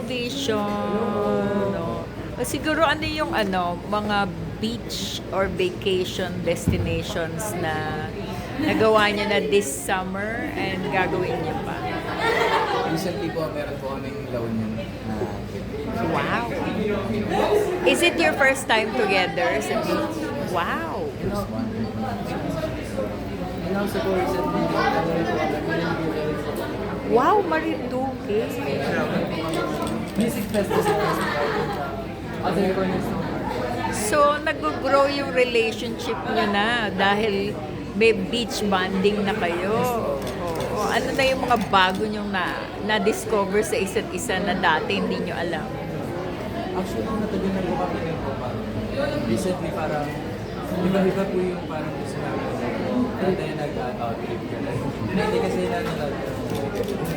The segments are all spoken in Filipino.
Vision. No? Siguro ano yung mga beach or vacation destinations na nagawa niyo na this summer and gagawin niyo pa? Recently po, meron po kaming La Union na Wow! Is it your first time together sa beach? Wow! first one. And also po recently, Wow, Marinduque! music festival. Other corners ng So, nag-grow yung relationship nyo na dahil may beach bonding na kayo. Oo. Ano na yung mga bago nyong na-discover sa isa't isa na dati hindi nyo alam? Actually, natagal na po kami ng Copa. Recently, parang iba-iba po yung parang gusto namin. Dati nag-out-trip ka na. Hindi kasi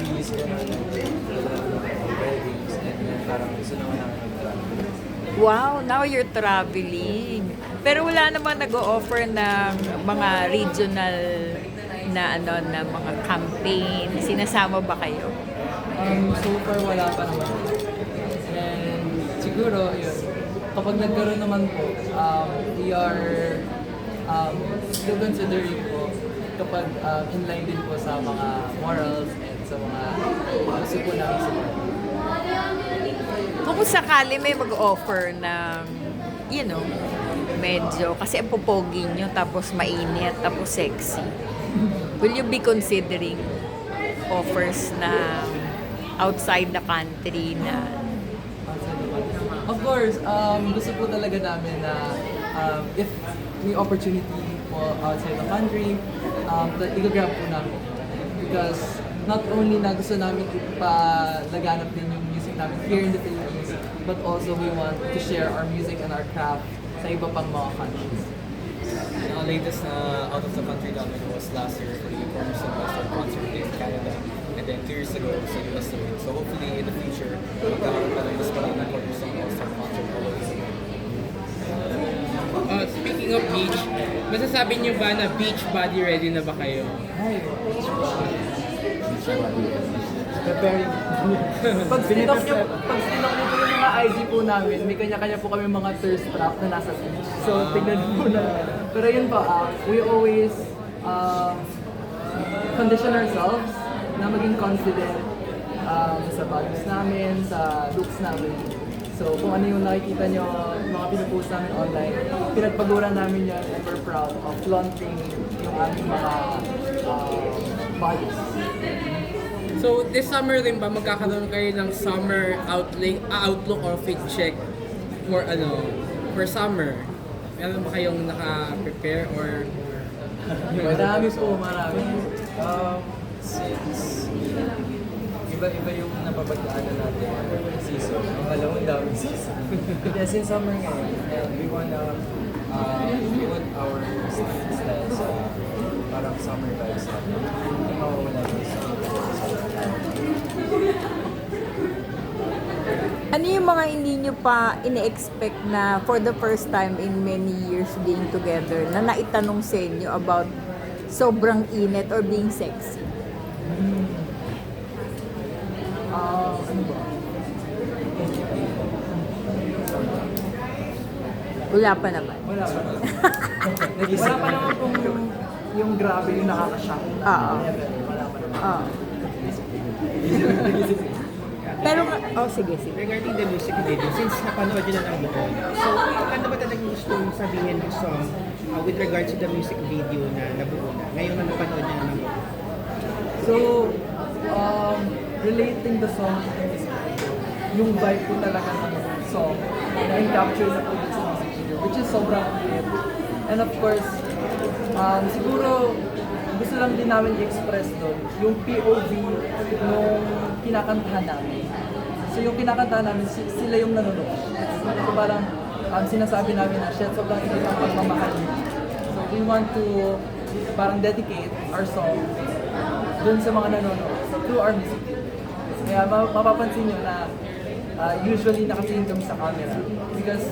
release ka na weddings and then parang gusto naman namin mag-travel. Wow, now you're traveling. Pero wala naman nag-o-offer ng mga regional na na mga campaign. Sinasama ba kayo? So far, wala pa naman. And siguro, yun, kapag nagkaroon naman po, we are still considering po kapag inline din po sa mga morals and sa mga gusto po namin sa Kung sakali may mag-offer ng, medyo, kasi ang pupogi nyo, tapos mainit, tapos sexy. Will you be considering offers na outside the country na Of course, gusto po talaga namin na if may opportunity po outside the country, i-grab po namin. Because not only na gusto namin ipalaganap din yung music namin here in the Philippines, but also we want to share our music and our craft sa iba pang mga countries. Ang latest na out of the country namin was last year for the Cornerstone All-Star concert in Canada. And then 2 years ago sa US naman. So hopefully in the future, magkakaroon pa rin mas parang ng Cornerstone All-Star concert all over the world. Speaking of beach, masasabi niyo ba na beach body ready na ba kayo? Preparing. Pag stinok nyo po yung mga IG po namin, may kanya-kanya po kami mga thirst trap na nasa beach. So, tignan po na. Pero yun po, we always condition ourselves na maging confident sa values namin, sa looks namin. So, kung ano yung nakikita nyo, mga pinupost namin online, pinagpaguran namin yan and we're proud of flaunting yung aming mga values. So, this summer rin ba magkakaroon kayo ng summer outlook or fit check for summer? Meron ba kayong naka-prepare or Marami po, marami. Since iba-iba yung napapagdaanan natin season, ang dalawang daming season. Yes, in summer ngayon. And we want our style sa parang summer vibes natin. Hindi mawawala yung summer. ano yung mga hindi nyo pa ine-expect na for the first time in many years being together na naitanong sa inyo about sobrang init or being sexy? Ano ba? Wala pa naman. Wala pa naman. Wala pa naman kung yung grabe yung nakaka-shock. Oo. Wala pa naman. Oo. Pero, sige. regarding the music video, since napanood nyo na ng buo, so ano ba talagang gusto mong sabihin ng song with regards to the music video na nabuo na? Ngayon na napanood nyo na ng buo. So, relating the song to the music video, yung vibe po talaga ng song na in-capture na po sa music video, which is sobrang cute. And of course, siguro gusto lang din namin i-express doon yung POV nung kinakantahan namin. So yung kinakantahan namin, sila yung nanonood. So parang sinasabi namin na, shit, sobrang init ang pagmamahal niyo. So we want to parang dedicate our song dun sa mga nanonood through our music video. Kaya mapapansin nyo na usually nakatingin kami sa camera because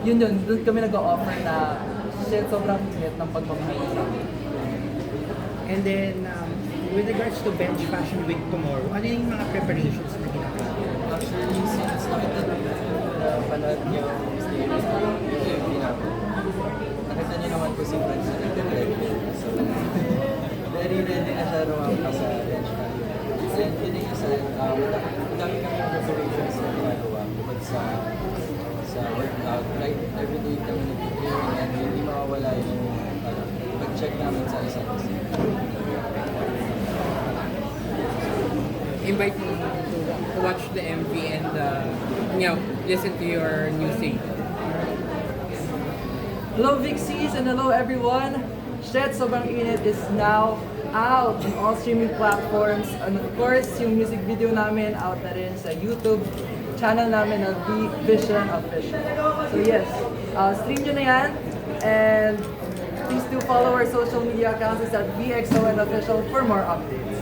doon kami nag-o-offer na shit, sobrang init ng pagmamahal niyo. And then, with regards to Bench Fashion Week tomorrow, ano yung mga preparations na ginagawa? Actually, yung mysterious yung MV namin. Nakita niyo naman po si Franz na nag-red. So, very ready na siya rumampa sa bench value. And yun yung isa, dami kami preparations na ginagawa bukod sa workout. Like, everyday kami nag-training and hindi mawawala yung pag-check namin sa isa't isa. Invite mo to watch the MV and listen to your new single. Hello Vixies and hello everyone! Shed Sobrang Init is now out on all streaming platforms. And of course, yung music video namin out na rin sa YouTube channel namin na V-Vision Official. So yes, stream nyo na yan. And please do follow our social media accounts at VXON Official for more updates.